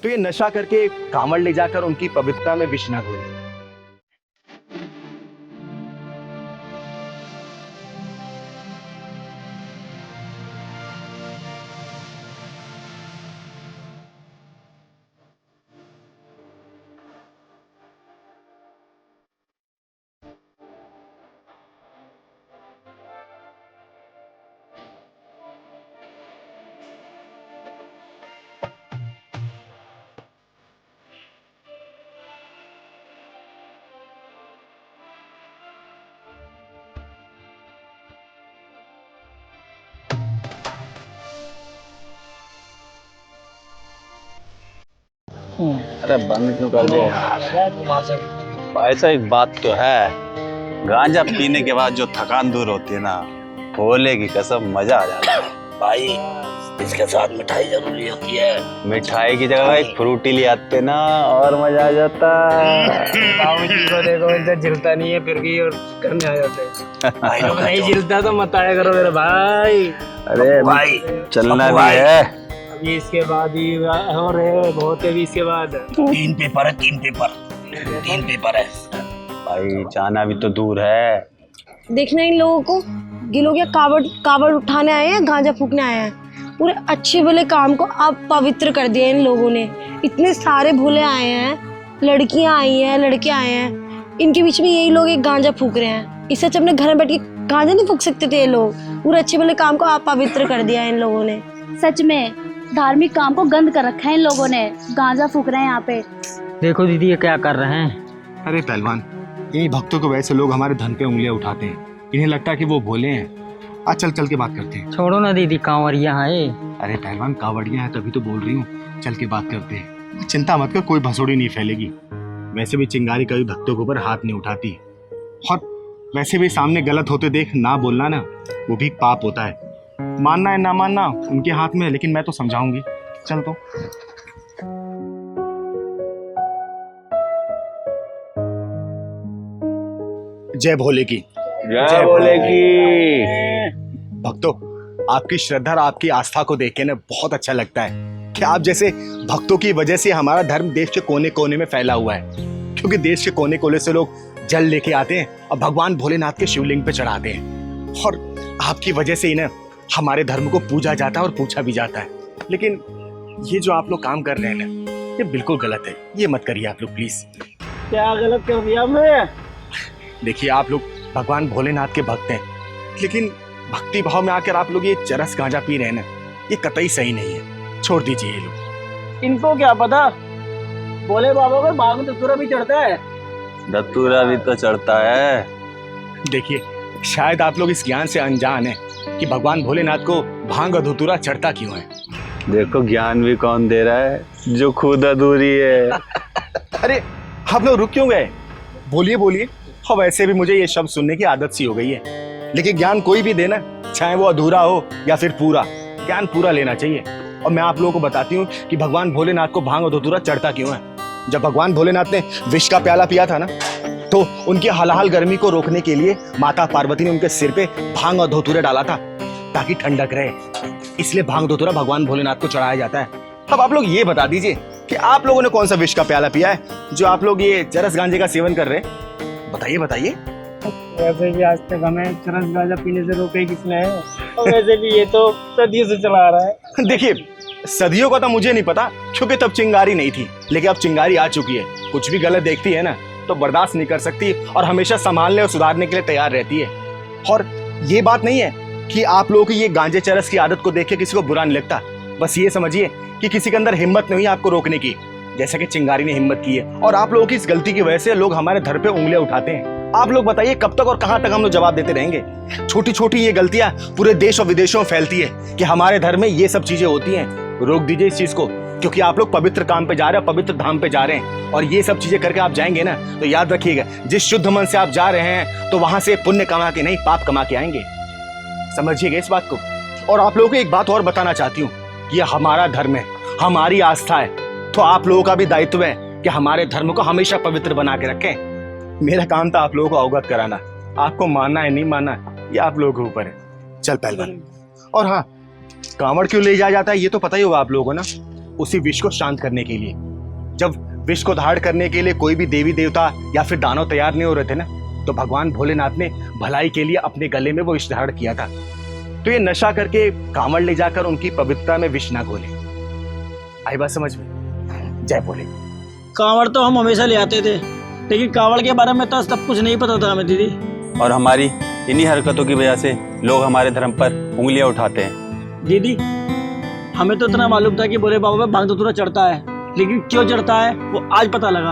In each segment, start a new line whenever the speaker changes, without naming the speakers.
तो ये नशा करके कांवड़ ले जाकर उनकी पवित्रता में विष न घोले।
अरे बंद क्यों कर दे? ऐसा एक बात तो है, गांजा पीने के बाद जो थकान दूर होती है ना, भोले की कसम मजा आ जाता है
भाई। इसके साथ मिठाई जरूरी होती है।
मिठाई की जगह एक फ्रूटी ले आते ना और मजा आ जाता।
बाबूजी को देखो, इनसे झिलता नहीं है फिर भी और करने आ जाते हैं। नहीं झिलता तो मत आया करो मेरे भाई।
अरे
भाई
चलना भी है।
अभी इसके बाद ही हो रहे बहुत है। अभी इसके बाद
3 पेपर है, 3 पेपर है
भाई, जाना भी तो दूर है।
देखना इन लोगों को, ये लोग या कावड़ उठाने आए हैं, गांजा फूकने आए हैं। पूरे अच्छे भले काम को अब पवित्र कर दिया इन लोगों ने। इतने सारे भोले आए हैं, लड़कियां आई हैं, लड़के आए हैं, इनके बीच में यही लोग एक गांजा फूक रहे हैं। इससे अच्छा अपने घर में बैठ के गांजा नहीं फूक सकते थे ये लोग? पूरे अच्छे भले काम को आप पवित्र कर दिया इन लोगों ने।
सच में धार्मिक काम को गंद कर रखा है इन लोगों ने। गांजा फूक रहे हैं यहाँ पे।
देखो दीदी ये क्या कर रहे हैं।
अरे पहलवान, इन्हीं भक्तों को वैसे लोग हमारे धन पे उंगलियां उठाते हैं। इन्हें लगता है कि वो भोले हैं। आज चल के बात करते हैं।
छोड़ो ना दीदी, कांवरिया है।
अरे पहलवान, कावड़िया है तभी तो बोल रही हूँ, चल के बात करते हैं। चिंता मत कर, कोई भसोड़ी नहीं फैलेगी। वैसे भी चिंगारी कभी भक्तों के ऊपर हाथ नहीं उठाती, और वैसे भी सामने गलत होते देख ना बोलना ना, वो भी पाप होता है। मानना है ना मानना उनके हाथ में है, लेकिन मैं तो समझाऊंगी। चल तो। जय भोले की।
जय भोले की।
भक्तों, आपकी श्रद्धा और आपकी आस्था को देख के ना बहुत अच्छा लगता है कि आप जैसे भक्तों की वजह से हमारा धर्म देश के कोने कोने में फैला हुआ है। क्योंकि देश के कोने कोने से लोग जल लेके आते हैं और भगवान भोलेनाथ के शिवलिंग पे चढ़ाते हैं, और आपकी वजह से ही ना हमारे धर्म को पूजा जाता है और पूछा भी जाता है। लेकिन ये जो आप लोग काम कर रहे हैं ना, ये बिल्कुल गलत है। ये मत करिए आप लोग प्लीज।
क्या गलत कर दिया हमने?
देखिए, आप लोग भगवान भोलेनाथ के भक्त हैं, लेकिन भक्ति भाव में आकर आप लोग ये चरस गांजा पी रहे हैं ना, ये कतई सही नहीं है। छोड़ दीजिए ये लोग।
इनको क्या पता, भोले बाबा को बाग में धतूरा भी चढ़ता है।
धतूरा भी तो चढ़ता है।
देखिए, शायद आप लोग इस ज्ञान से अनजान हैं कि भगवान भोलेनाथ को भांग और धतूरा चढ़ता क्यों है।
देखो ज्ञान भी कौन दे रहा है, जो खुद अधूरी है।
अरे आप लोग रुक क्यों गए? बोलिए बोलिए। और वैसे भी मुझे ये शब्द सुनने की आदत सी हो गई है, लेकिन ज्ञान कोई भी देना, चाहे वो अधूरा हो या फिर पूरा, ज्ञान पूरा लेना चाहिए। और मैं आप लोगों को बताती हूँ कि भगवान भोलेनाथ को भांग और धतूरा चढ़ता क्यों है। जब भगवान भोलेनाथ ने विष का प्याला पिया था ना, तो उनकी हलाहल गर्मी को रोकने के लिए माता पार्वती ने उनके सिर पे भांग और धतूरे डाला था, ताकि ठंडक रहे। इसलिए भांग धतूरा भगवान भोलेनाथ को चढ़ाया जाता है। अब आप लोग ये बता दीजिए कि आप लोगों ने कौन सा विष का प्याला पिया है जो आप लोग ये चरस गांजे का सेवन कर रहे हैं? बताइए बताइए।
वैसे भी आज तक हमें चरस गांजा पीने से रोके किसने है? और वैसे भी ये तो सदियों से चला आ रहा है।
देखिए, सदियों का तो मुझे नहीं पता, क्योंकि तब चिंगारी नहीं थी, लेकिन अब चिंगारी आ चुकी है। कुछ भी गलत देखती है ना, तो बर्दाश्त नहीं कर सकती और हमेशा संभालने और सुधारने के लिए तैयार रहती है। और ये बात नहीं है कि आप लोगों की ये गांजे चरस की आदत को देख के किसी को बुरा नहीं लगता। बस ये समझिए कि किसी के अंदर हिम्मत नहीं है आपको रोकने की, जैसा कि चिंगारी ने हिम्मत की है। और आप लोगों की इस गलती की वजह से लोग हमारे धर पे उंगलियां उठाते हैं। आप लोग बताइए कब तक और कहां तक हम लोग जवाब देते रहेंगे? छोटी छोटी ये गलतियां पूरे देश और विदेशों में फैलती है कि हमारे धर्म में ये सब चीजें होती हैं। रोक दीजिए इस चीज को, क्योंकि आप लोग पवित्र काम पे जा रहे हैं, पवित्र धाम पे जा रहे हैं, और ये सब चीजें करके आप जाएंगे ना, तो याद रखिएगा, जिस शुद्ध मन से आप जा रहे हैं तो वहां से पुण्य कमा के नहीं, पाप कमा के आएंगे। समझिएगा इस बात को। और आप लोगों को एक बात और बताना चाहती हूँ कि यह हमारा धर्म है, हमारी आस्था है, तो आप लोगों का भी दायित्व है कि हमारे धर्म को हमेशा पवित्र बना के रखें। मेरा काम था आप लोगों को अवगत कराना। आपको मानना है नहीं मानना ये आप लोगों के ऊपर है। चल पहलवान। और हाँ, कांवड़ क्यों ले जाया जाता है ये तो पता ही होगा आप लोगों को ना। उसी विष को शांत करने के लिए। जब विष को धारण करने के लिए कोई भी देवी देवता या फिर दानव तैयार नहीं हो रहे थे ना, तो भगवान भोलेनाथ ने भलाई के लिए अपने गले में वो विष धारण किया था। तो ये नशा करके कांवड़ ले जाकर उनकी पवित्रता में विष ना घोले। आई बात समझ में? जय भोले।
कांवड़ तो हम हमेशा ले आते थे, लेकिन कांवड़ के बारे में तो सब कुछ नहीं पता था हमें दीदी।
और हमारी इन्हीं हरकतों की वजह से लोग हमारे धर्म पर उंगलियां उठाते हैं।
दीदी हमें तो इतना मालूम था कि भोले बाबा पे भांग धतूरा चढ़ता है, लेकिन क्यों चढ़ता है वो आज पता लगा।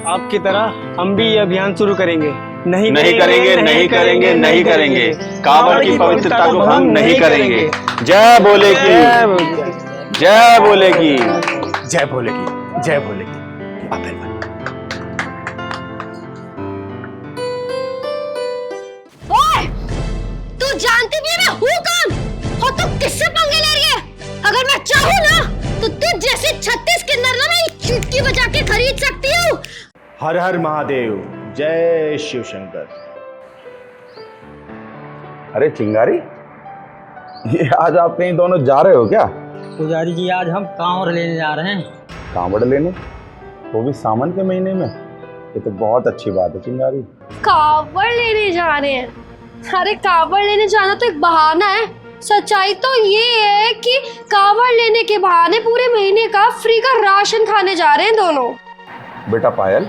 आपकी तरह हम भी ये अभियान शुरू करेंगे। नहीं करेंगे, कांवड़ की पवित्रता को भंग नहीं करेंगे।
जय भोले की, जय भोले की,
जय भोले की, जय भोले की।
ओए, तू जानती भी है मैं हूँ कौन और तू किससे पंगे ले रही है? अगर मैं चाहूँ ना तो तुझ जैसे 36 किन्नर ना मैं चुटकी बजा के खरीद सकती हूँ।
हर हर महादेव, जय शिव शंकर।
अरे चिंगारी, ये आज आप कहीं दोनों जा रहे हो क्या?
पुजारी जी आज हम कांवड़ लेने जा रहे हैं।
कांवड़ लेने, वो भी सावन के महीने में? ये तो बहुत अच्छी बात है चिंगारी।
कावड़ लेने जा रहे हैं? अरे कावड़ लेने जाना तो एक बहाना है, सच्चाई तो ये है कि कावड़ लेने के बहाने पूरे महीने का फ्री का राशन खाने जा रहे हैं दोनों।
बेटा पायल,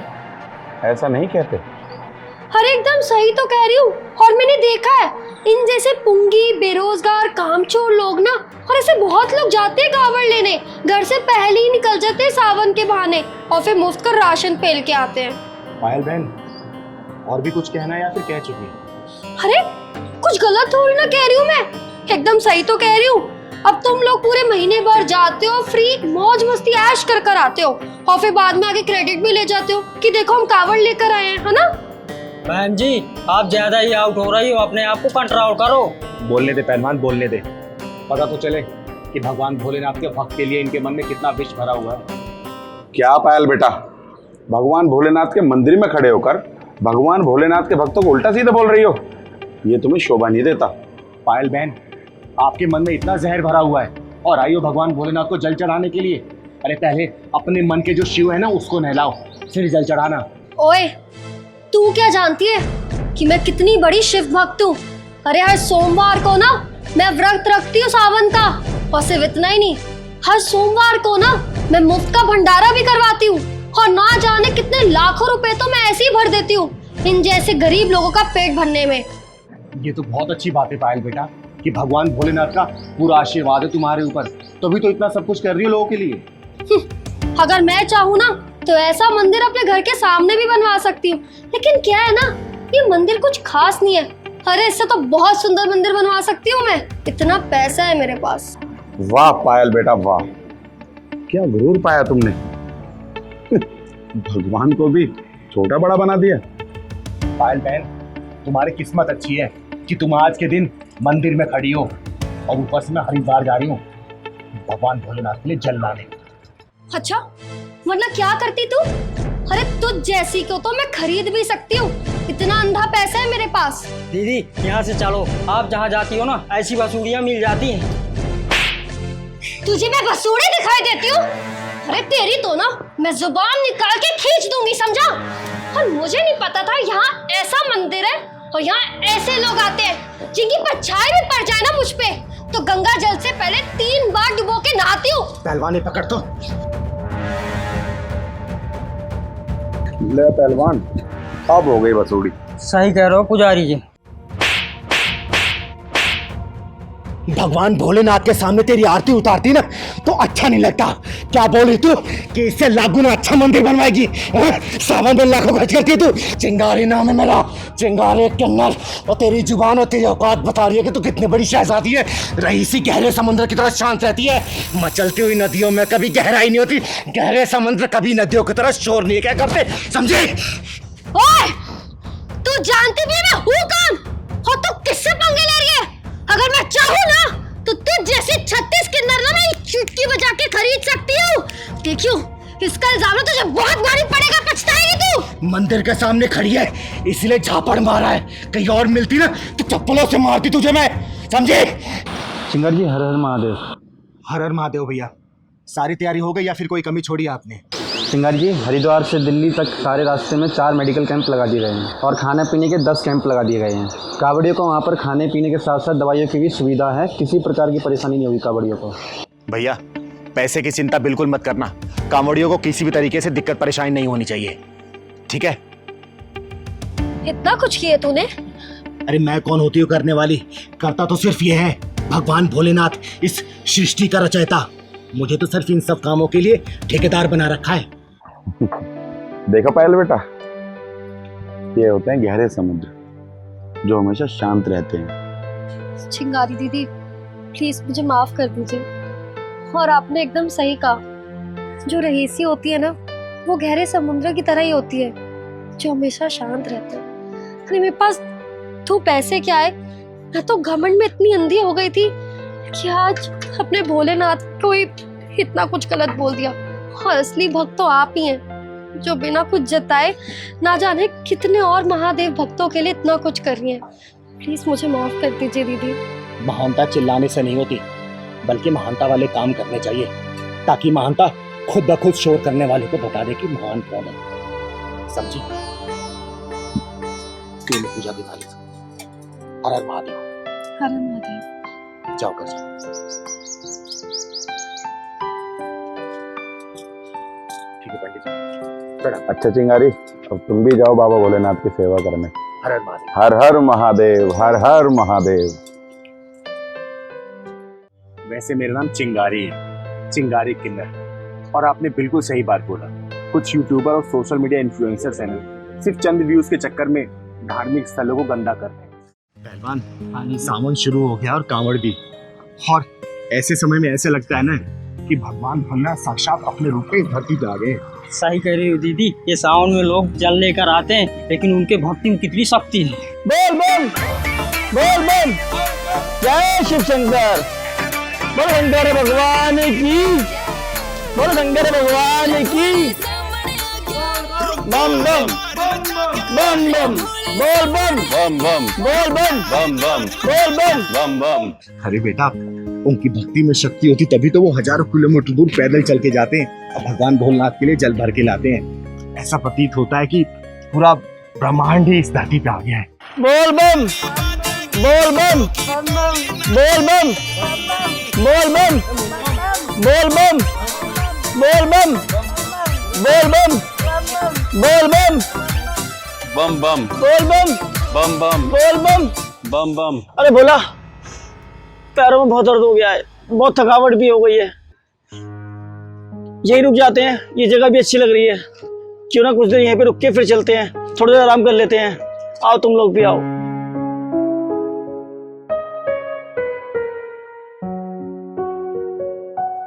ऐसा नहीं कहते।
अरे एकदम सही तो कह रही हूँ, और मैंने देखा है इन जैसे पुंगी बेरोजगार कामचोर लोग ना, और ऐसे बहुत लोग जाते हैं कावड़ लेने, घर से पहले ही निकल जाते हैं सावन के बहाने और फिर मुफ्त का राशन पेल के आते हैं।
पायल बहन, और भी कुछ कहना है या फिर कह चुकी है?
अरे कुछ गलत थोड़ी ना कह रही हूँ मैं, एकदम सही तो कह रही हूँ। अब तुम लोग पूरे महीने भर जाते हो, फ्री मौज मस्ती ऐश कर कर आते हो, और फिर बाद में आके क्रेडिट भी ले जाते हो कि देखो हम कावड़ लेकर आए हैं, है ना?
बहन जी आप ज्यादा ही आउट हो रही हो, अपने आप को कंट्रोल करो।
बोलने दे पहलवान, बोलने दे। पता तो चले कि भगवान भोलेनाथ के भक्त के लिए इनके मन में कितना विष भरा हुआ है।
क्या पायल बेटा, भगवान भोलेनाथ के मंदिर में खड़े होकर भगवान भोलेनाथ के भक्तों को उल्टा सीधा बोल रही हो? ये तुम्हें शोभा नहीं देता।
पायल बहन, आपके मन में इतना जहर भरा हुआ है और आई हो भगवान भोलेनाथ को जल चढ़ाने के लिए। अरे पहले अपने मन के जो शिव है ना उसको नहलाओ, फिर जल चढ़ाना।
ओए तू क्या जानती है कि मैं कितनी बड़ी शिव भक्त हूँ? अरे हर सोमवार को ना मैं व्रत रखती हूँ सावन का, और सिर्फ इतना ही नहीं, हर सोमवार को ना मैं मुफ्त का भंडारा भी करवाती हूँ, और ना जाने कितने लाखों रुपए तो मैं ऐसे ही भर देती हूँ इन जैसे गरीब लोगों का पेट भरने में।
ये तो बहुत अच्छी बात है पायल बेटा कि भगवान भोलेनाथ का पूरा आशीर्वाद है तुम्हारे ऊपर, तभी तो इतना सब कुछ कर रही हो लोगों के लिए।
अगर मैं चाहूँ ना तो ऐसा मंदिर अपने घर के सामने भी बनवा सकती हूँ, लेकिन क्या है ना, ये मंदिर कुछ खास नहीं है। अरे इससे तो बहुत सुंदर मंदिर बनवा सकती हूँ मैं, इतना पैसा है मेरे पास।
वाह पायल बेटा वाह, क्या गुरूर पाया तुमने। भगवान को भी छोटा बड़ा बना दिया।
पायल बहन, तुम्हारी किस्मत अच्छी है कि तुम आज के दिन मंदिर में खड़ी हो, और ऊपर से मैं हरिद्वार जा रही हूँ भगवान भोलेनाथ के लिए जल लाने।
अच्छा वरना क्या करती तू? अरे तुझ जैसी को तो मैं खरीद भी सकती हूँ, इतना अंधा पैसा है मेरे पास।
दीदी यहाँ से चलो, आप जहाँ जाती हो ना ऐसी बसूड़ियाँ मिल जाती हैं।
तुझे मैं बसूड़े दिखाई देती हूँ? अरे तेरी तो ना मैं जुबान निकाल के खींच दूंगी, समझा? और मुझे नहीं पता था यहाँ ऐसा मंदिर है और यहाँ ऐसे लोग आते हैं जिनकी परछाई भी पड़ जाए ना मुझ पे तो गंगा जल से पहले 3 बार डुबो के नहाती हूँ।
पहलवान पकड़ तो।
ले पहलवान, अब हो गई बसूड़ी।
सही कह रहे हो पुजारी जी।
भगवान भोलेनाथ के सामने तेरी आरती उतारती ना तो अच्छा नहीं लगता। क्या बोली तू कि इससे लागू अच्छा मंदिर बनवाएगी? सावन में लाखों खर्च करती है तू। चिंगारी नाम है मेरा, चिंगारी किन्नर, और तेरी जुबान और तेरी औकात बता रही है कि तू कितनी बड़ी शहजादी है। रईसी गहरे समुद्र की तरह शांत रहती है, मचलती हुई नदियों में कभी गहराई नहीं होती, गहरे समुद्र कभी नदियों की तरह शोर नहीं क्या करते, समझे?
ओए तू जानती भी मैं हूँ कौन और तू किससे पंगे ले रही है? अगर मैं चाहूँ ना तो तुझ जैसे 36 किन्नर ना मैं चुटकी बजा के खरीद सकती हूँ। देखियो इसका इल्जाम तुझे बहुत भारी पड़ेगा, पछताएगी तू।
मंदिर के सामने खड़ी है इसलिए झापड़ मारा है, कहीं और मिलती ना तो चप्पलों से मारती तुझे मैं, समझे?
चिंगारी जी हर हर महादेव।
हर हर महादेव भैया। सारी तैयारी हो गई या फिर कोई कमी छोड़ी आपने?
चिंगारी जी, हरिद्वार से दिल्ली तक सारे रास्ते में 4 मेडिकल कैंप लगा दिए गए हैं और खाने पीने के 10 कैंप लगा दिए गए हैं। कांवड़ियों को वहाँ पर खाने पीने के साथ साथ दवाइयों की भी सुविधा है। किसी प्रकार की परेशानी नहीं होगी कांवड़ियों को।
भैया पैसे की चिंता बिल्कुल मत करना, कांवड़ियों को किसी भी तरीके से दिक्कत परेशानी नहीं होनी चाहिए, ठीक है?
इतना कुछ किए तूने?
अरे मैं कौन होती हूँ करने वाली, करता तो सिर्फ ये है भगवान भोलेनाथ, इस सृष्टि का रचयिता। मुझे तो सिर्फ इन सब कामों के लिए ठेकेदार बना रखा है।
देखो पायल बेटा, ये होते हैं गहरे समुद्र जो हमेशा शांत रहते हैं।
चिंगारी दीदी प्लीज मुझे माफ कर दीजिए। और आपने एकदम सही कहा, जो रहीसी होती है ना वो गहरे समुद्र की तरह ही होती है जो हमेशा शांत रहता है। अरे मेरे पास तो पैसे क्या है, मैं तो घमंड में इतनी अंधी हो गई थी कि आज अपने भोलेनाथ को ही इतना कुछ गलत बोल दिया। और असली भक्त तो आप ही हैं जो बिना कुछ जताए ना जाने कितने और महादेव भक्तों के लिए इतना कुछ कर रही हैं। प्लीज मुझे माफ कर दीजिए दीदी।
महानता चिल्लाने से नहीं होती, बल्कि महानता वाले काम करने चाहिए, ताकि महानता खुद ब खुद शोर करने वाले को बता दे कि महान कौन है। समझी? पूजा दिखा ली। हर हर महादेव।
हर हर महादेव।
जाओ कर जाओ। ठीक है पंडित जी, प्रणाम।
अच्छा चिंगारी, अब तुम भी जाओ बाबा भोलेनाथ की सेवा करने।
हर हर महादेव।
हर हर महादेव, हर हर महादेव।
वैसे मेरा नाम चिंगारी है, चिंगारी किन्नर। और आपने बिल्कुल सही बात बोला, कुछ यूट्यूबर और सोशल मीडिया इन्फ्लुएंसर्स हैं ना, सिर्फ चंद व्यूज के चक्कर में धार्मिक स्थलों को गंदा करते हैं। पहलवान, सावन शुरू हो गया और कांवड़ भी, और ऐसे समय में ऐसे लगता है ना कि भगवान भोलेनाथ साक्षात अपने रूप में धरती पे आ गए।
सही कह रही हो दीदी, ये सावन में लोग जल लेकर आते हैं लेकिन उनके भक्ति में कितनी शक्ति है। बोल बोल बोल बोल, जय शिव शंकर, बोल शंकर भगवान की, बोल शंकर भगवान की। बम बम बम बम, बोल बम
बम बम
बोल बम
बम बम
बोल बम
बम बम।
अरे बेटा, उनकी भक्ति में शक्ति होती तभी तो वो हजारों किलोमीटर दूर पैदल चल के जाते हैं और भगवान भोलेनाथ के लिए जल भर के लाते हैं। ऐसा प्रतीत होता है कि पूरा ब्रह्मांड ही इस धरती पे आ गया है।
बोल बम बोल बम बोल बम बोल बम बोल बम बोल बम बोल बम बोल बम
बम बम
बोल बम
बम बम
बोल बम।
बम बम।
अरे बोला, पैरों में बहुत दर्द हो गया है, बहुत थकावट भी हो गई है, यही रुक जाते हैं। ये जगह भी अच्छी लग रही है, क्यों ना कुछ देर यहीं पे रुक के फिर चलते हैं, थोड़ी देर आराम कर लेते हैं। आओ तुम लोग भी आओ।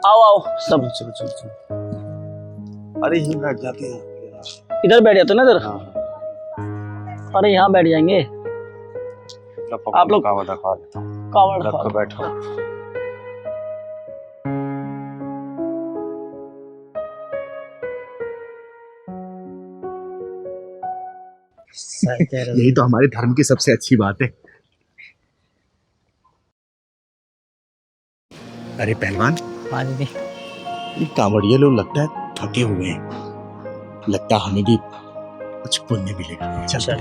आओ आओ सब।
चलो चलो चलो। अरे यहीं बैठ जाते हैं।
इधर बैठ जाते ना, इधर। अरे यहाँ बैठ जाएंगे। आप लोग
कावड़ रखवा देता हूँ।
कावड़
रखो, बैठो।
यही तो हमारे धर्म की सबसे अच्छी बात है। अरे पहलवान, ये कांवड़िए लोग लगता है थके हुए हैं, लगता है हमें भी कुछ पुण्य मिलेगा। चल।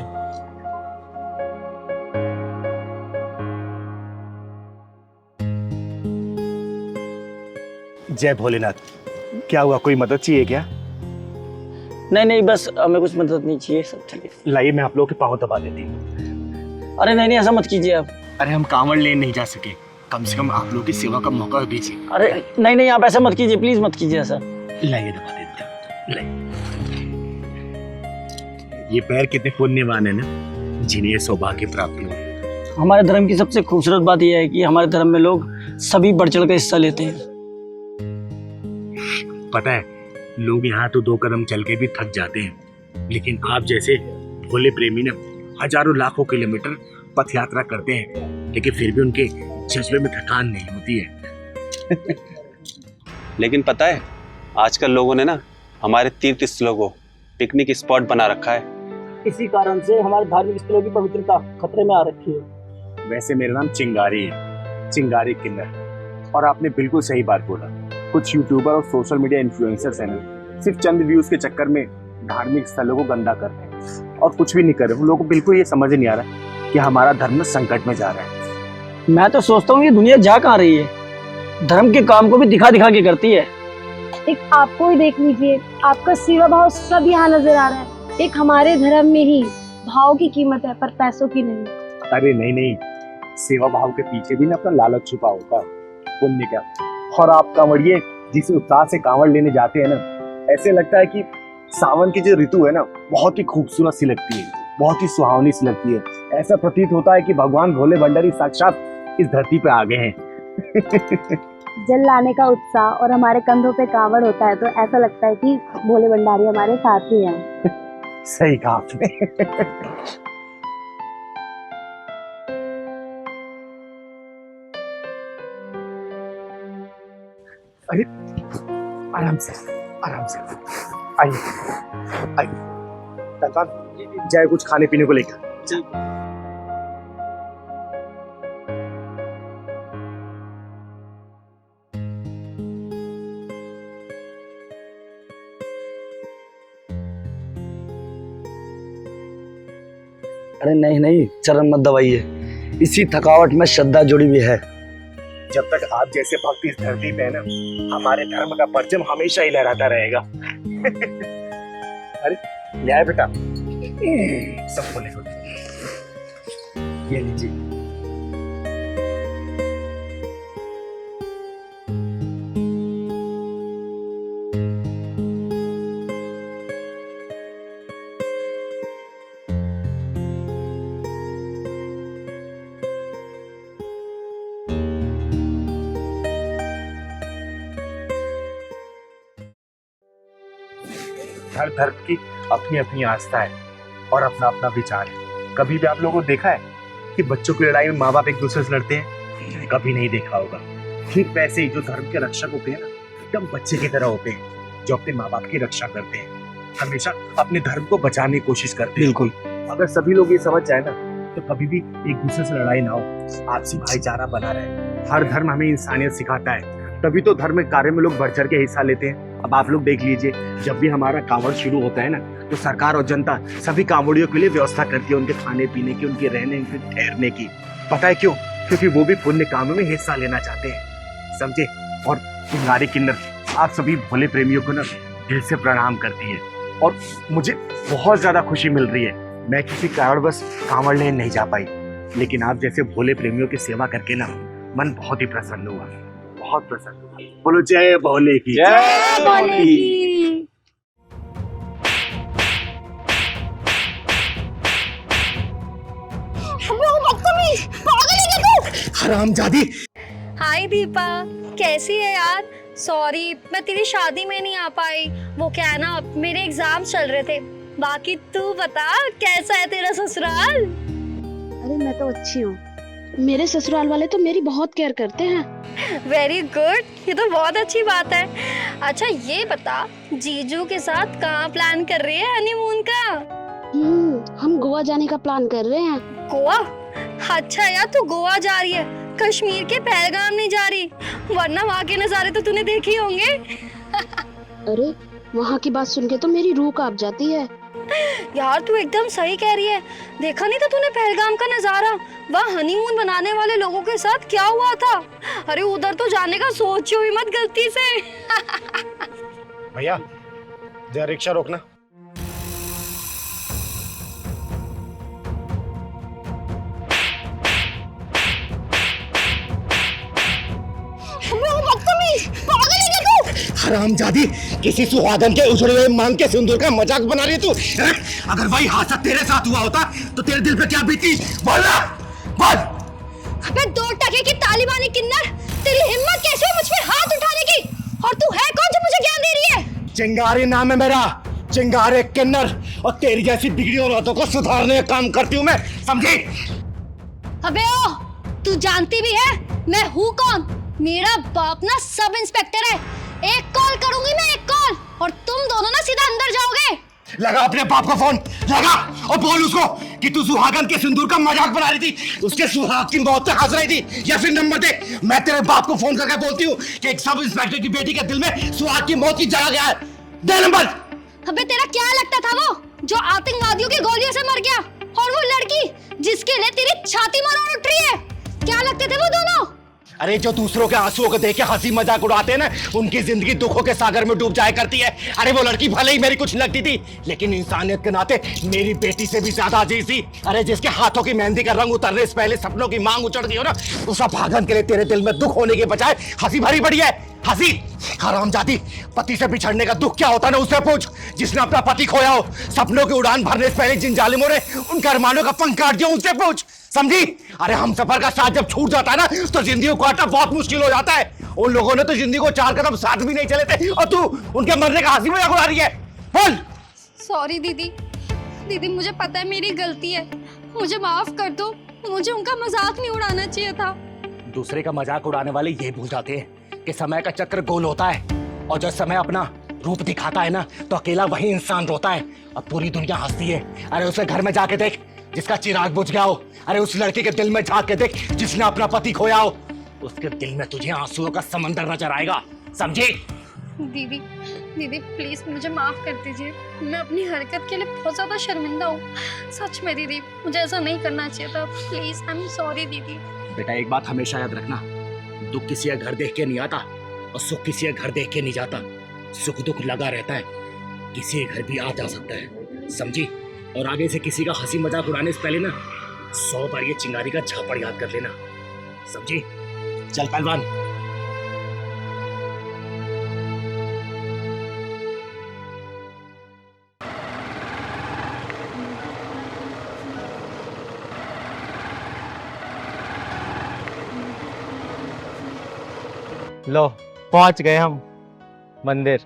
जय भोलेनाथ। क्या हुआ, कोई मदद चाहिए क्या?
नहीं नहीं, बस हमें कुछ मदद नहीं चाहिए, सब ठीक है।
लाइए मैं आप लोगों के पाँव दबा देती हूँ।
अरे नहीं नहीं, ऐसा मत कीजिए आप।
अरे हम कांवड़ ले नहीं जा सके, कम से कम आप लोगों की सेवा का मौका दीजिए।
अरे नहीं नहीं, आप ऐसा मत कीजिए, प्लीज मत कीजिए ऐसा।
लाइए दबा देते हैं। लाइए। ये पैर कितने पुण्यवान है ना, जिन्हें ये सौभाग्य प्राप्त हुआ।
हमारे धर्म की सबसे खूबसूरत बात यह है कि हमारे धर्म में लोग सभी बढ़ चढ़ कर हिस्सा लेते हैं।
पता है, लोग यहाँ तो 2 कदम चल के भी थक जाते हैं, लेकिन आप जैसे भोले प्रेमी ने हजारों लाखों किलोमीटर पथ यात्रा करते हैं, लेकिन फिर भी उनके जज्बे में थकान नहीं होती है।
लेकिन पता है, आजकल लोगों ने ना हमारे तीर्थ स्थलों को पिकनिक स्पॉट बना रखा है।
इसी कारण से हमारे धार्मिक स्थलों की पवित्रता खतरे में आ रखी है।
वैसे मेरा नाम चिंगारी है, चिंगारी किन्नर। और आपने बिल्कुल सही बात बोला, कुछ यूट्यूबर और सोशल मीडिया इन्फ्लुएंसर्स हैं ना, सिर्फ चंद व्यूज के चक्कर में धार्मिक स्थलों को गंदा कर रहे हैं और कुछ भी नहीं कर रहे। उन लोगों को बिल्कुल ये समझ नहीं आ रहा कि हमारा धर्म संकट में जा रहा है।
मैं तो सोचता हूँ ये दुनिया जा कहाँ रही है, धर्म के काम को भी दिखा दिखा के करती है।
एक आपको ही देख लीजिए, आपका सेवा भाव सब यहाँ नजर आ रहा है। एक हमारे धर्म में ही भाव की कीमत है पर पैसों की नहीं।
अरे नहीं नहीं, सेवा भाव के पीछे भी ना अपना लालच छुपा होता है, पुण्य का। और आप कांवड़िए जिस उत्साह से कांवड़ लेने जाते हैं ना, ऐसे लगता है कि सावन की जो ऋतु है ना बहुत ही खूबसूरत सी लगती है, बहुत ही सुहावनी सी लगती है। ऐसा प्रतीत होता है कि भगवान भोले भंडारी साक्षात इस धरती पे आ गए हैं।
जल लाने का उत्साह और हमारे कंधों पे कावड़ होता है तो ऐसा लगता है कि भोले भंडारी हमारे साथ ही हैं।
सही कहा आपने। अरे आराम से आइए आइए। तनखान जाए कुछ खाने पीने को लेकर।
अरे नहीं नहीं, चरण मत दबाइए, इसी थकावट में श्रद्धा जुड़ी हुई है।
जब तक आप जैसे भक्त इस धरती पे है ना, हमारे धर्म का परचम हमेशा ही लहराता रहेगा। अरे ले आए बेटा, सब बोले ये लीजिए। हर धर्म की अपनी अपनी आस्था है और अपना अपना विचार है। कभी भी आप लोगों को देखा है कि बच्चों की लड़ाई में माँ बाप एक दूसरे से लड़ते हैं? कभी नहीं देखा होगा। ठीक वैसे ही जो धर्म के रक्षक होते हैं ना, एकदम बच्चे की तरह होते हैं, जो अपने माँ बाप की रक्षा करते हैं, हमेशा अपने धर्म को बचाने की कोशिश करते हैं। बिल्कुल, अगर सभी लोग ये समझ जाए ना तो कभी भी एक दूसरे से लड़ाई ना हो, आपसी भाईचारा बना रहे। हर धर्म हमें इंसानियत सिखाता है, तभी तो धार्मिक कार्य में लोग बढ़ चढ़ के हिस्सा लेते हैं। अब आप लोग देख लीजिए, जब भी हमारा कांवड़ शुरू होता है ना, तो सरकार और जनता सभी कांवड़ियों के लिए व्यवस्था करती है, उनके खाने पीने की, उनके रहने की, ठहरने की। पता है क्यों? क्योंकि वो भी पुण्य कामों में हिस्सा लेना चाहते हैं, समझे। और चिंगारी किन्नर आप सभी भोले प्रेमियों को ना दिल से प्रणाम करती है और मुझे बहुत ज्यादा खुशी मिल रही है। मैं किसी कारणवश कांवड़ लेने नहीं जा पाई, लेकिन आप जैसे भोले प्रेमियों की सेवा करके ना मन बहुत ही प्रसन्न हुआ, बहुत प्रसन्न हुआ। बोलो जय भोले की।
जय भोले
की।
हरामजादी।
हाय दीपा, कैसी है यार? सॉरी मैं तेरी शादी में नहीं आ पाई, वो क्या है ना, मेरे एग्जाम चल रहे थे। बाकी तू बता, कैसा है तेरा ससुराल?
अरे मैं तो अच्छी हूँ, मेरे ससुराल वाले तो मेरी बहुत केयर करते हैं।
वेरी गुड, ये तो बहुत अच्छी बात है। अच्छा ये बता, जीजू के साथ कहाँ प्लान कर रही है हनीमून का?
हम गोवा जाने का प्लान कर रहे हैं।
गोवा? अच्छा यार, तू गोवा जा रही है, कश्मीर के पहलगाम नहीं जा रही, वरना वहाँ के नज़ारे तो तूने देखे ही होंगे।
अरे वहाँ की बात सुन के तो मेरी रूह कांप जाती है।
यार तू एकदम सही कह रही है, देखा नहीं था तूने पहलगाम का नजारा? वहाँ हनीमून बनाने वाले लोगों के साथ क्या हुआ था? अरे उधर तो जाने का सोचो ही मत गलती से।
भैया जरा रिक्शा रोकना। हरामजादी, किसी सुहागन के उछड़े हुए मांग के सिंदूर का मजाक बना रही तू? अगर वही हादसा तेरे साथ हुआ होता तो तेरे दिल पे क्या बीती? बोल ना, बोल।
अबे दो टके की तालिबानी किन्नर, तेरी हिम्मत कैसे है मुझ पे हाथ उठाने की? और तू है कौन जो मुझे ज्ञान दे रही है?
चिंगारी नाम है मेरा, चिंगारे किन्नर, और तेरी जैसी बिगड़ी औरतों को सुधारने का काम करती हूँ मैं, समझी?
अबे ओ, तू जानती भी है मैं हूँ कौन? मेरा बाप ना सब इंस्पेक्टर है। एक कॉल करूंगी मैं, एक कॉल, और तुम दोनों ना सीधा अंदर जाओगे।
लगा अपने बाप को फोन, लगा और बोल उसको कि तू सुहागन के सिंदूर का मजाक बना रही थी, उसके सुहाग की मौत पे हंस रही थी, या फिर नंबर दे, मैं तेरे बाप को फोन करके बोलती हूँ कि एक सब इंस्पेक्टर की बेटी के दिल में सुहाग की मौत की जगह गया है। दे नंबर।
अबे तेरा क्या लगता था वो जो आतंकवादियों की गोलियों से मर गया, और वो लड़की जिसके लिए तेरी छाती मरोड़ उठ रही है, क्या लगते थे वो दोनों?
अरे जो दूसरों के आंसुओं को देख के हंसी मजाक उड़ाते हैं ना, उनकी जिंदगी दुखों के सागर में डूब जाया करती है। अरे वो लड़की भले ही मेरी कुछ लगती थी, लेकिन इंसानियत के नाते मेरी बेटी से भी ज्यादा अजीज थी। अरे जिसके हाथों की मेहंदी का रंग उतरने से पहले सपनों की मांग उचड़ गई हो ना, उस भागन के लिए तेरे दिल में दुख होने के बजाय हंसी भरी पड़ी है। हंसी। हरामजादी, पति से बिछड़ने का दुख क्या होता है ना उससे पूछ, जिसने अपना पति खोया हो। सपनों की उड़ान भरने से पहले जिन जालिमों ने उनके अरमानों का पंख काट दिया, उनसे पूछ, समझी? अरे हम सफर का साथ जब छूट जाता है ना, तो जिंदगी को काटना बहुत मुश्किल हो जाता है। उन लोगों ने तो जिंदगी को 4 कदम साथ भी नहीं चले थे, और तू उनके मरने का हंसी मजाक उड़ा रही है। बोल।
सॉरी दीदी, दीदी मुझे पता है मेरी गलती है, मुझे माफ कर दो, मुझे उनका मजाक नहीं उड़ाना चाहिए था।
दूसरे का मजाक उड़ाने वाले ये भूल जाते हैं कि समय का चक्र गोल होता है, और जब समय अपना रूप दिखाता है ना, तो अकेला वही इंसान रोता है और पूरी दुनिया हंसती है। अरे उसे घर में जाके देख जिसका चिराग बुझ गया हो। अरे उस लड़के के दिल में झांक के देख जिसने अपना पति खोया हो। उसके दिल में तुझे आंसुओं का समंदर नजर आएगा, समझी?
दीदी, दीदी प्लीज मुझे माफ कर दीजिए, मैं अपनी हरकत के लिए बहुत ज्यादा शर्मिंदा हूँ। सच में दीदी, मुझे ऐसा नहीं करना चाहिए था। प्लीज, आई एम सॉरी दीदी।
बेटा एक बात हमेशा याद रखना, दुख किसी का घर देख के नहीं आता, और सुख किसी का घर देख के नहीं जाता। सुख दुख लगा रहता है, किसी के घर भी आ जा सकता है, समझी? और आगे से किसी का हंसी मजाक उड़ाने से पहले ना 100 बार ये चिंगारी का झापड़ याद कर लेना, समझी? चल पहलवान।
लो पहुंच गए हम मंदिर।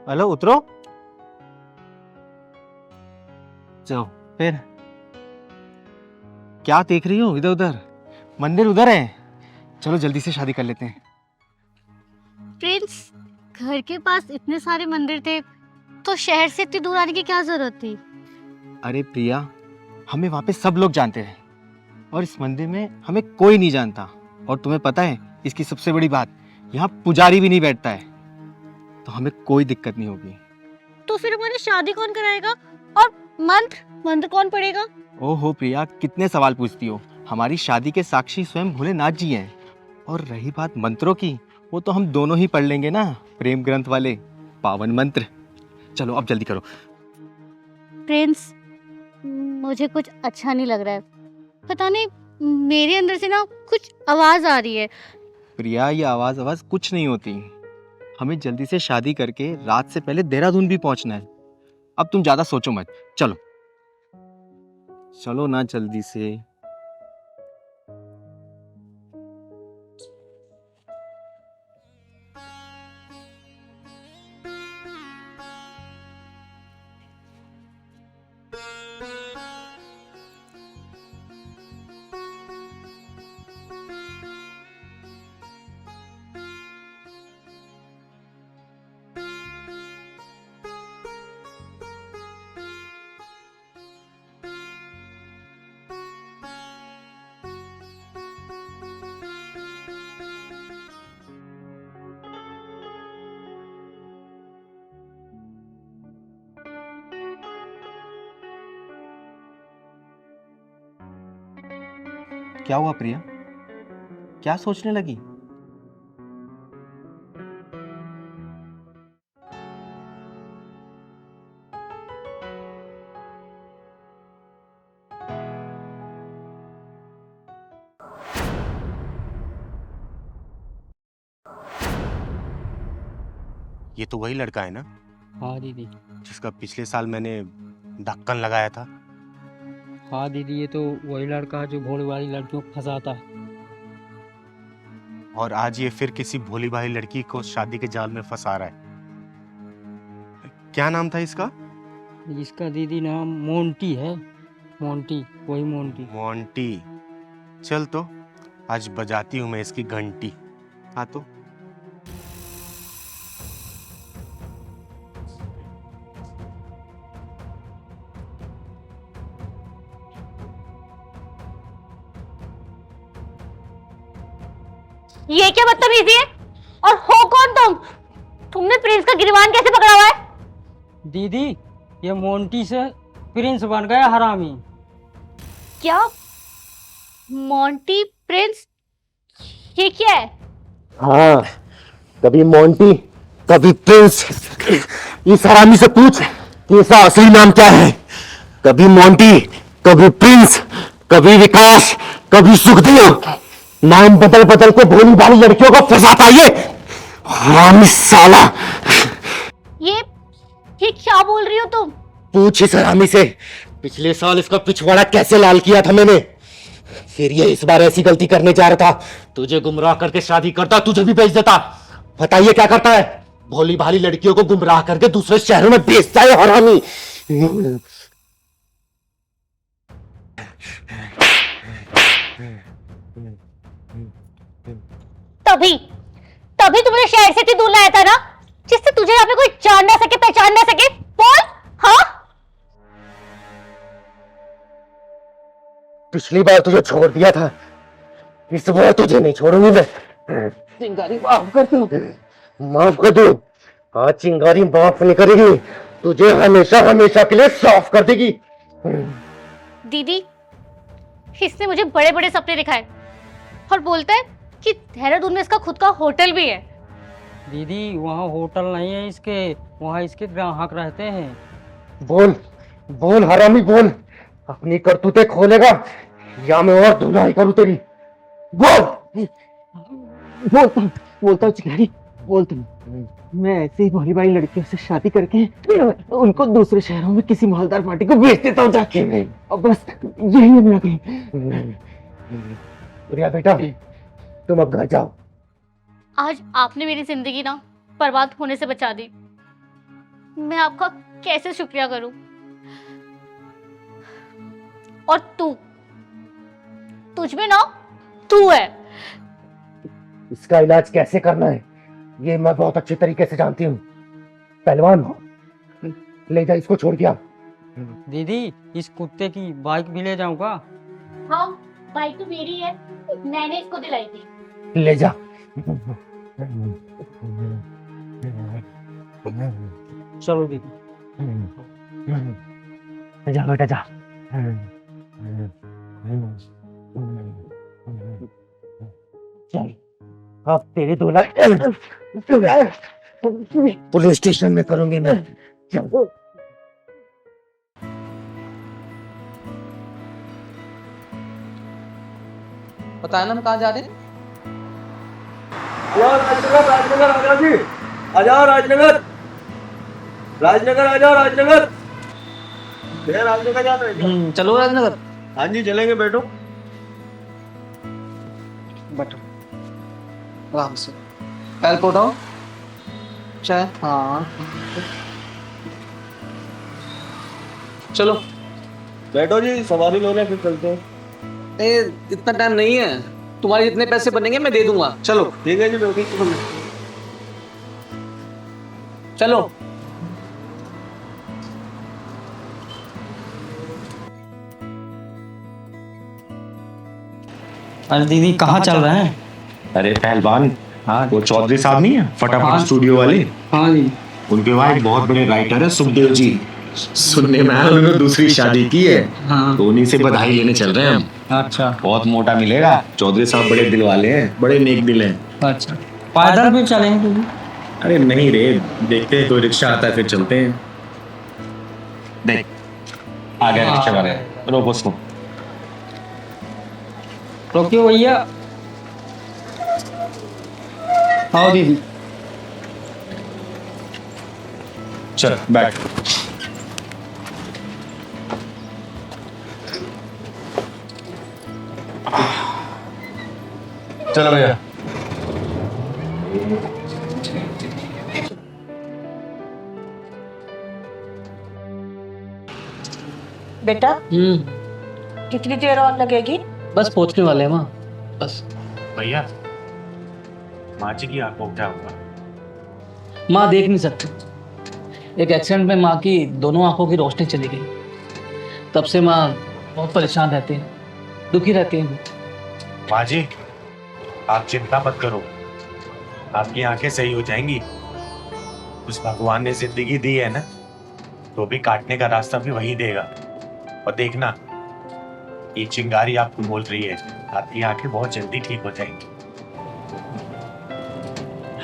हेलो उतरो। जाओ फिर क्या देख रही हो इधर उधर? मंदिर उधर है, चलो जल्दी से शादी कर लेते हैं।
प्रिंस, घर के पास इतने सारे मंदिर थे तो शहर से इतनी दूर आने की क्या जरूरत थी?
अरे प्रिया, हमें वहाँ पे सब लोग जानते हैं और इस मंदिर में हमें कोई नहीं जानता। और तुम्हें पता है इसकी सबसे बड़ी बात, यहाँ पुजारी भी नहीं बैठता है, तो हमें कोई दिक्कत नहीं होगी।
तो फिर हमारी शादी कौन कराएगा? और मंत्र कौन पड़ेगा?
ओहो प्रिया, कितने सवाल पूछती हो। हमारी शादी के साक्षी स्वयं भोलेनाथ जी हैं। और रही बात मंत्रों की, वो तो हम दोनों ही पढ़ लेंगे ना, प्रेम ग्रंथ वाले पावन मंत्र। चलो अब जल्दी करो।
प्रिंस, मुझे कुछ अच्छा नहीं लग रहा है। पता नहीं मेरे अंदर से ना कुछ आवाज आ रही है।
प्रिया, ये आवाज कुछ नहीं होती। हमें जल्दी से शादी करके रात से पहले देहरादून भी पहुंचना है। अब तुम ज्यादा सोचो मत, चलो चलो ना जल्दी से। क्या हुआ प्रिया, क्या सोचने लगी?
ये तो वही लड़का है ना?
हाँ दीदी।
जिसका पिछले साल मैंने ढक्कन लगाया था।
हाँ दीदी, ये तो वही लड़का है जो भोले वाली लड़कियों को फंसाता है।
और आज ये फिर किसी भोली भाली लड़की को शादी के जाल में फंसा रहा है। क्या नाम था इसका?
इसका दीदी नाम मोंटी है। मोंटी, वही मोंटी।
मोंटी। चल तो आज बजाती हूँ मैं इसकी घंटी। हाँ तो
ये क्या बदतमीजी है? और हो कौन तुम? तुमने प्रिंस का गिरबान कैसे पकड़ा हुआ है?
दीदी ये मोंटी से प्रिंस बन गया हरामी।
क्या? Monty Prince? ये क्या है?
हाँ, कभी मोंटी कभी प्रिंस। इस हरामी से पूछ कि इसका असली नाम क्या है। कभी मोंटी कभी प्रिंस, कभी विकास, कभी सुखदेव। नाम बदल बदल के भोली भाली लड़कियों को फंसाता ये हरामी साला।
ये क्या बोल रही हो तुम?
पूछ इस हरामी से पिछले साल इसका पिछवाड़ा कैसे लाल किया था मैंने। फिर ये इस बार ऐसी गलती करने जा रहा था, तुझे गुमराह करके शादी करता, तुझे भी बेच देता। बताइए क्या करता है? भोली भाली लड़कियों को गुमराह करके दूसरे शहरों में बेचता है हरामी।
तभी तभी तुमने शहर से इतनी दूर लाया था ना, जिससे तुझे यहाँ पे कोई जान ना सके, पहचान ना सके। बोल। हाँ,
पिछली बार तुझे छोड़ दिया था, इस बार तुझे नहीं छोड़ूंगी मैं। चिंगारी माफ कर दो, माफ कर दो। आज चिंगारी माफ नहीं करेगी, तुझे हमेशा हमेशा के लिए साफ कर देगी।
दीदी इसने मुझे बड़े बड़े सपने दिखाए और बोलता है कि देहरादून में इसका खुद का होटल भी है।
दीदी वहाँ होटल नहीं है इसके, वहाँ इसके ग्राहक रहते हैं।
बोल बोल हरामी बोल, अपनी करतूतें खोलेगा या मैं और धुलाई करूं तेरी। बोल
बोलता हूँ चिंगारी, बोलता हूँ। मैं ऐसे ही भोली भाली लड़कियों से शादी करके उनको दूसरे शहरों में किसी मालदार पार्टी को बेच देता हूँ जाके। और बस यही है मेरा काम।
प्रिया बेटा तुम अब घर जाओ।
आज आपने मेरी जिंदगी ना बर्बाद होने से बचा दी। मैं आपका कैसे शुक्रिया करूं? और तुझ में ना तू है।
इसका इलाज कैसे करना है ये मैं बहुत अच्छे तरीके से जानती हूँ। पहलवान ले जा इसको, छोड़ दिया।
दीदी इस कुत्ते की बाइक भी ले जाऊंगा।
हाँ, बाइक तो मेरी है, मैंने इसको दिलाई थी।
ले जा।
चलो दीदी।
जा बेटा जा। चल अब तेरे 2 लाख पुलिस स्टेशन में करूंगी मैं। चल।
बताया ना हम कहाँ जा रहे हैं?
राजनगर आ जाओ जी, आ जाओ राजनगर, राजनगर आ जाओ राजनगर। राजनगर जा रहे हैं?
चलो राजनगर।
हाँ जी चलेंगे, बैठो।
बैठो आराम से, पैर को उठाओ। चाय, हाँ चलो
बैठो जी, सवारी लो रहे हैं, फिर चलते हैं।
इतना टाइम नहीं है, तुम्हारे जितने पैसे बनेंगे मैं दे दूंगा। चलो
ठीक है जी, बैठो।
चलो।
अरे दीदी कहाँ चल रहे हैं?
अरे पहलवान,
हाँ
वो चौधरी साहब नहीं है फटाफट स्टूडियो वाले,
हाँ जी।
उनके वहाँ एक बहुत बड़े राइटर है सुखदेव जी। सुनने में आया उन्होंने दूसरी शादी की है,
हाँ।
तो उन्हीं से बधाई लेने चल रहे हैं हम।
अच्छा
बहुत मोटा मिलेगा। चौधरी साहब बड़े दिल वाले हैं, बड़े नेक दिल हैं।
अच्छा, पैदल भी चलेंगे दीदी?
अरे नहीं रे, देखते हैं कोई रिक्शा आता है फिर चलते हैं। देख आ गया रिक्शा वाले, रोको उसको।
रोकियो भैया। आओ दीदी।
चल बैठ। चलो भैया।
बेटा कितनी देर और लगेगी?
बस पहुंचने वाले हैं माँ, बस।
भैया माँ जी की आंखों क्या हुआ?
माँ देख नहीं सकती। एक एक्सीडेंट में माँ की दोनों आंखों की रोशनी चली गई। तब से माँ बहुत परेशान रहती है, दुखी रहती है।
माँ जी
आप चिंता मत करो, आपकी आंखें सही हो जाएंगी। उस भगवान ने जिंदगी दी है ना, तो भी काटने का रास्ता भी वही देगा। और देखना, ये चिंगारी आपको बोल रही है, आपकी आंखें बहुत जल्दी ठीक हो जाएंगी।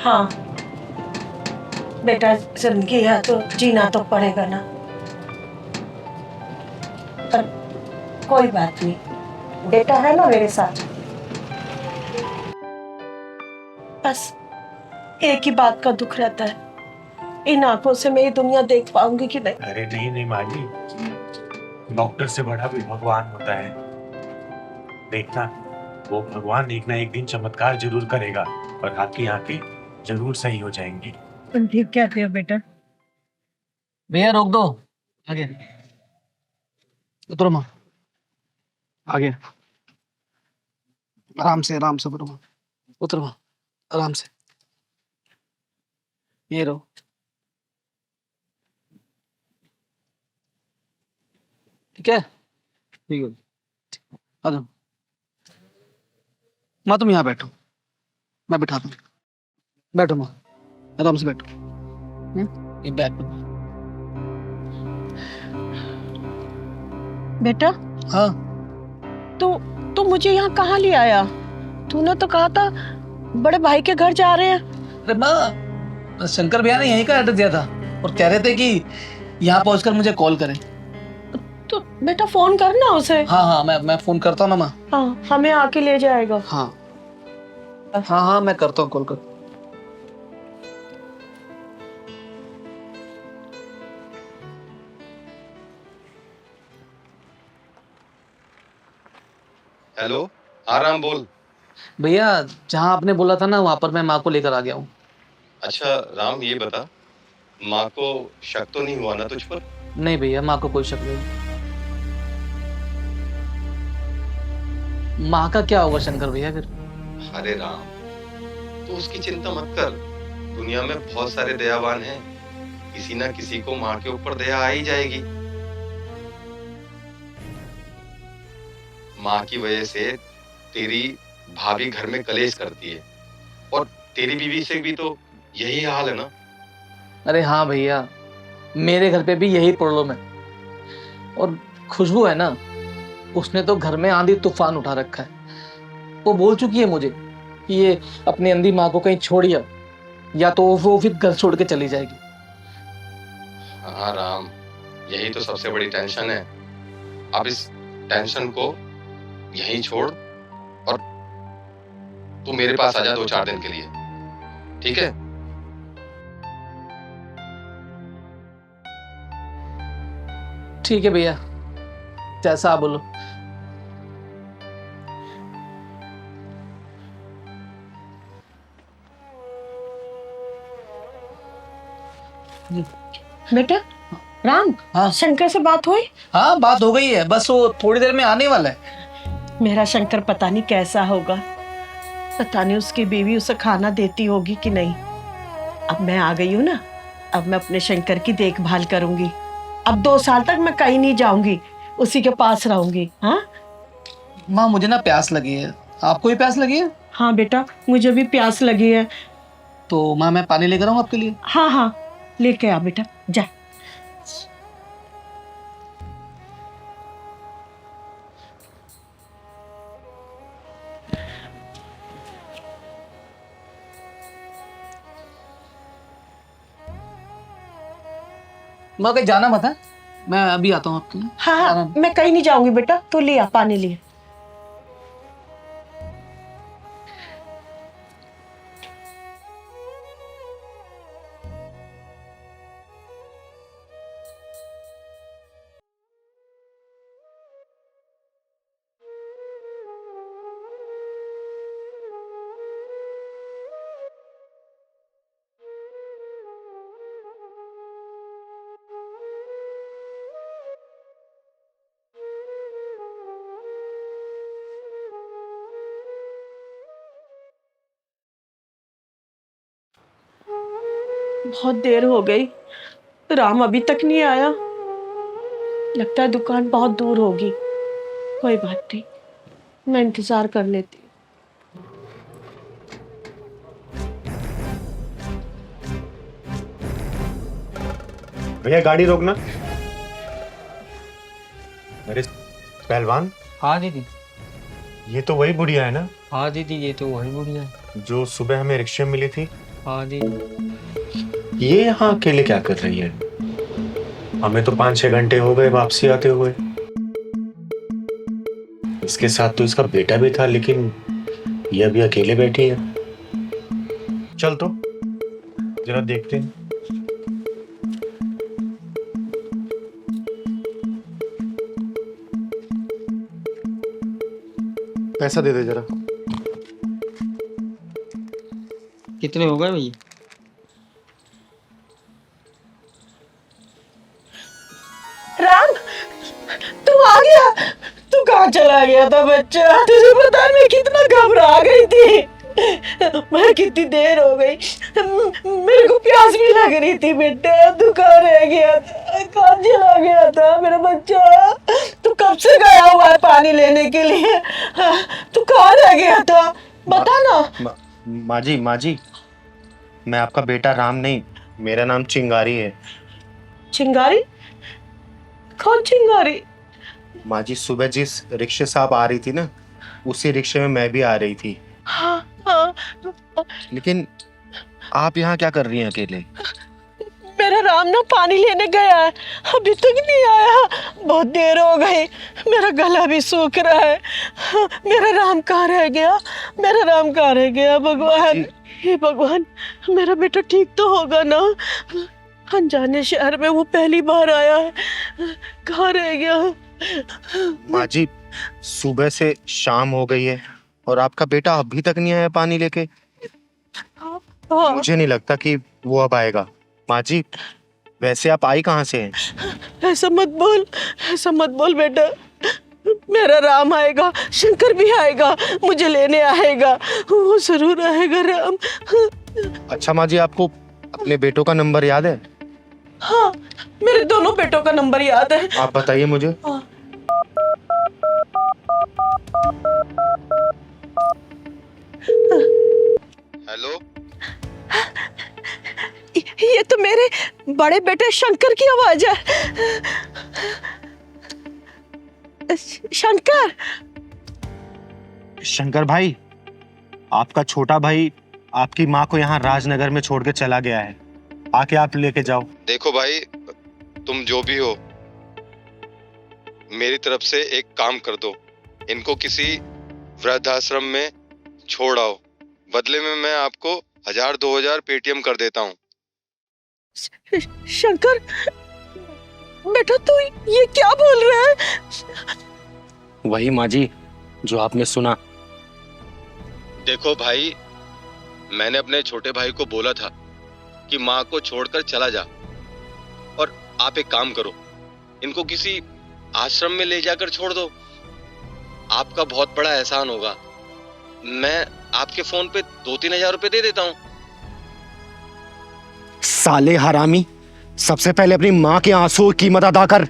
हाँ बेटा, जिंदगी है तो जीना तो पड़ेगा ना, पर कोई बात नहीं, बेटा है ना मेरे साथ। बस एक ही बात का दुख रहता है, इन आंखों से मैं ये दुनिया देख पाऊंगी कि नहीं।
अरे नहीं नहीं माँ जी, डॉक्टर से बड़ा भी भगवान होता है। देखना, वो भगवान एक ना एक दिन चमत्कार जरूर करेगा और आपकी आंखें जरूर सही हो जाएंगी।
तुम ठीक कहते हो बेटा।
भैया रोक दो, आगे उतरो माँ,
आगे आराम से करो माँ।
उतरो माँ, आराम से। ये रहो। ठीक है,
ठीक है।
आ जाओ माँ, तुम यहाँ बैठो, मैं बिठाता हूँ। बैठो माँ, आराम से बैठो। ये बैग पे।
बेटा
हाँ,
तू मुझे यहाँ कहाँ ले आया? तूने तो कहा था बड़े भाई के घर जा रहे हैं।
अरे माँ, शंकर भैया ने यहीं का एड्रेस दिया था और कह रहे थे कि यहाँ पहुंचकर मुझे कॉल करें।
तो बेटा फोन करना उसे।
हाँ हाँ, मैं फोन करता हूँ ना माँ।
हाँ, हमें आके ले जाएगा।
हाँ हाँ हाँ, मैं करता हूँ कॉल कर।
हेलो, हाँ राम बोल।
भैया, जहाँ आपने बोला था ना, वहाँ पर मैं माँ को लेकर आ गया हूँ।
अच्छा राम, ये बता, माँ को शक तो नहीं हुआ ना तुझ पर?
नहीं भैया, माँ को कोई शक नहीं। माँ का क्या होगा शंकर भैया फिर?
अरे राम, तू उसकी चिंता मत कर। दुनिया में बहुत सारे दयावान हैं, किसी ना किसी को माँ के ऊपर दया आ ही जाएगी। माँ की वजह से तेरी भाभी घर में कलेश करती है, और तेरी बीवी से भी तो यही हाल है ना?
अरे हाँ भैया, मेरे घर पे भी यही प्रॉब्लम है। और खुशबू है ना, उसने तो घर में आंधी तूफान उठा रखा है। वो बोल चुकी है मुझे कि ये अपनी अंधी माँ को कहीं छोड़िए, या तो वो फिर घर छोड़ के चली जाएगी।
हाँ राम, यही तो सबसे बड़ी टेंशन है। अब इस टेंशन को यहीं छोड़ और तू मेरे पास आ जा 2-4 दिन के लिए, ठीक है?
ठीक है भैया, जैसा आप बोलो।
बेटा राम,
हाँ
शंकर से बात हुई?
हाँ, बात हो गई है, बस वो थोड़ी देर में आने वाला है।
मेरा शंकर पता नहीं कैसा होगा, पता नहीं उसकी बीवी उसे खाना देती होगी कि नहीं। अब मैं आ गई हूँ ना, अब मैं अपने शंकर की देखभाल करूंगी। अब 2 साल तक मैं कहीं नहीं जाऊंगी, उसी के पास रहूंगी। हाँ
माँ, मुझे ना प्यास लगी है, आपको भी प्यास लगी है?
हाँ बेटा, मुझे भी प्यास लगी है।
तो माँ, मैं पानी लेकर आऊँ आपके लिए?
हाँ हाँ, लेके आ बेटा, जा।
माँ, कहीं जाना मत है, मैं अभी आता हूँ आपके लिए।
हाँ हाँ, मैं कहीं नहीं जाऊंगी बेटा, तो लिया पानी लिया। बहुत देर हो गई, राम अभी तक नहीं आया। लगता है दुकान बहुत दूर होगी। कोई बात नहीं, मैं इंतजार कर लेती हूँ।
भैया गाड़ी रोकना। अरे पहलवान।
हाँ दीदी।
ये तो वही बुढ़िया है ना?
हाँ दीदी, ये तो वही बुढ़िया है
जो सुबह हमें रिक्शे में मिली थी।
हाँ दीदी।
ये यहाँ अकेले क्या कर रही है? हमें तो 5-6 घंटे हो गए वापसी आते हुए। इसके साथ तो इसका बेटा भी था, लेकिन ये अभी अकेले बैठी है। चल तो जरा देखते हैं। पैसा दे दे जरा।
कितने हो गए भैया?
राम, तू आ गया? तू कहाँ चला गया था बच्चा? तुझे पता है मैं कितना घबरा गई थी। मैं कितनी देर हो गई, मेरे को प्यास भी लग रही थी बेटा। तू कहाँ रह गया था? कहाँ चला गया था मेरा बच्चा? तू कब से गया हुआ है पानी लेने के लिए? तू कहाँ रह गया था? बता ना।
माँ जी, मैं आपका बेटा राम नहीं, मेरा नाम चिंगारी है।
चिंगारी? कौन चिंगारी?
माँ जी, सुबह जिस रिक्शे से आप आ रही थी ना, उसी रिक्शे में मैं भी आ रही थी।
हाँ हाँ।
लेकिन आप यहाँ क्या कर रही हैं अकेले?
मेरा राम ना पानी लेने गया है, अभी तक नहीं आया। बहुत देर हो गई, मेरा गला भी सूख रहा है। मेरा राम कहाँ रह गया? मेरा राम कहाँ रह गया? भगवान, हे भगवान, मेरा बेटा ठीक तो होगा ना? अनजाने शहर में वो पहली बार आया है, कहाँ रह गया?
माँ जी, सुबह से शाम हो गई है और आपका बेटा अभी तक नहीं आया पानी लेके। मुझे नहीं लगता कि वो अब आएगा। माँ जी, वैसे आप आई कहाँ से हैं?
ऐसा मत बोल, ऐसा मत बोल बेटा। मेरा राम आएगा, शंकर भी आएगा, मुझे लेने आएगा, वो जरूर आएगा राम।
अच्छा माँ जी, आपको अपने बेटों का नंबर याद है?
हाँ, मेरे दोनों बेटों का नंबर याद है।
आप बताइए मुझे।
हेलो,
ये तो मेरे बड़े बेटे शंकर की आवाज है। शंकर।
शंकर भाई, आपका छोटा भाई आपकी माँ को यहाँ राजनगर में छोड़ के चला गया है, आके आप लेके जाओ।
देखो भाई, तुम जो भी हो, मेरी तरफ से एक काम कर दो, इनको किसी वृद्धाश्रम में छोड़ आओ। बदले में मैं आपको 1000-2000 पेटीएम कर देता हूँ।
शंकर बेटा, तू ये क्या बोल रहा है?
वही माँ जी जो आपने सुना।
देखो भाई, मैंने अपने छोटे भाई को बोला था कि माँ को छोड़कर चला जा, और आप एक काम करो, इनको किसी आश्रम में ले जाकर छोड़ दो। आपका बहुत बड़ा एहसान होगा। मैं आपके फोन पे 2-3 हजार रुपए दे देता हूँ।
साले हरामी, सबसे पहले अपनी माँ के आंसुओं की कीमत अदा कर।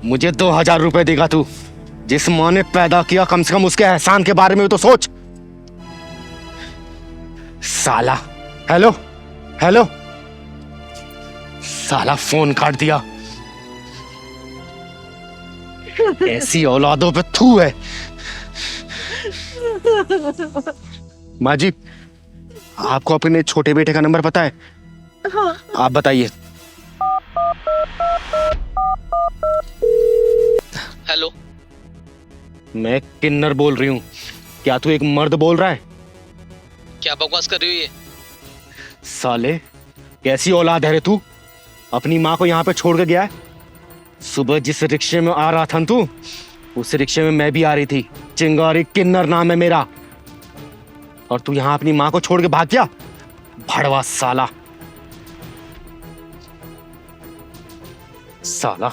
मुझे 2000 रुपए देगा तू। जिस माँ ने पैदा किया, कम से कम उसके एहसान के बारे में तो सोच। साला। हेलो हेलो, साला फोन काट दिया। ऐसी औलादों पे थू है। माँ जी, आपको अपने छोटे बेटे का नंबर पता है?
हाँ।
आप बताइए।
हेलो,
मैं किन्नर बोल रही हूँ। क्या तू एक मर्द बोल रहा है?
क्या बकवास कर रही हो ये?
साले, कैसी औलाद है रे तू? अपनी माँ को यहाँ पे छोड़ के गया है। सुबह जिस रिक्शे में आ रहा था तू, उस रिक्शे में मैं भी आ रही थी। चिंगारी किन्नर नाम है मेरा। और तू यहाँ अपनी माँ को छोड़ के भाग गया? भड़वा साला। साला,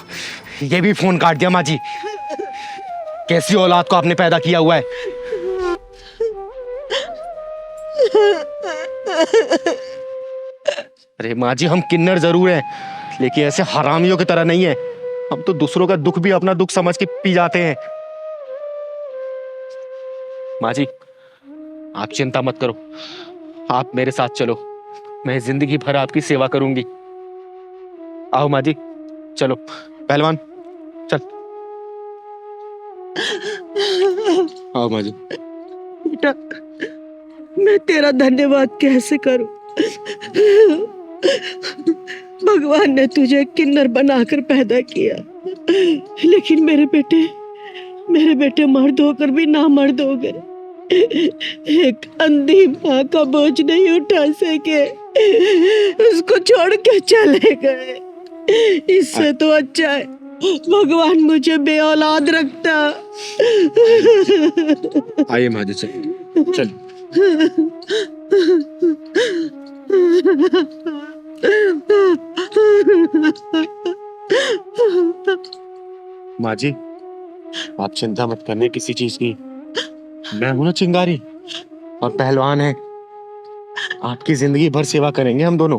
ये भी फोन काट दिया। माँ जी, कैसी औलाद को आपने पैदा किया हुआ है? अरे माँ जी, हम किन्नर जरूर हैं, लेकिन ऐसे हरामियों की तरह नहीं है। हम तो दूसरों का दुख भी अपना दुख समझ के पी जाते हैं। माँ जी, आप चिंता मत करो, आप मेरे साथ चलो। मैं जिंदगी भर आपकी सेवा करूंगी।
आओ माँ जी, चलो पहलवान चल। आओ माँ जी।
बेटा, मैं तेरा धन्यवाद कैसे करूं? भगवान ने तुझे किन्नर बनाकर पैदा किया, लेकिन मेरे बेटे मर्द होकर भी ना मर्द हो गए। एक अंधी माँ का बोझ नहीं उठा सके, उसको छोड़ के चले गए। इससे तो अच्छा है भगवान मुझे बेऔलाद रखता।
आइए माँ जी, चल।
माँ जी, आप चिंता मत करने किसी चीज की। मैं हूं ना चिंगारी, और पहलवान है। आपकी जिंदगी भर सेवा करेंगे हम दोनों।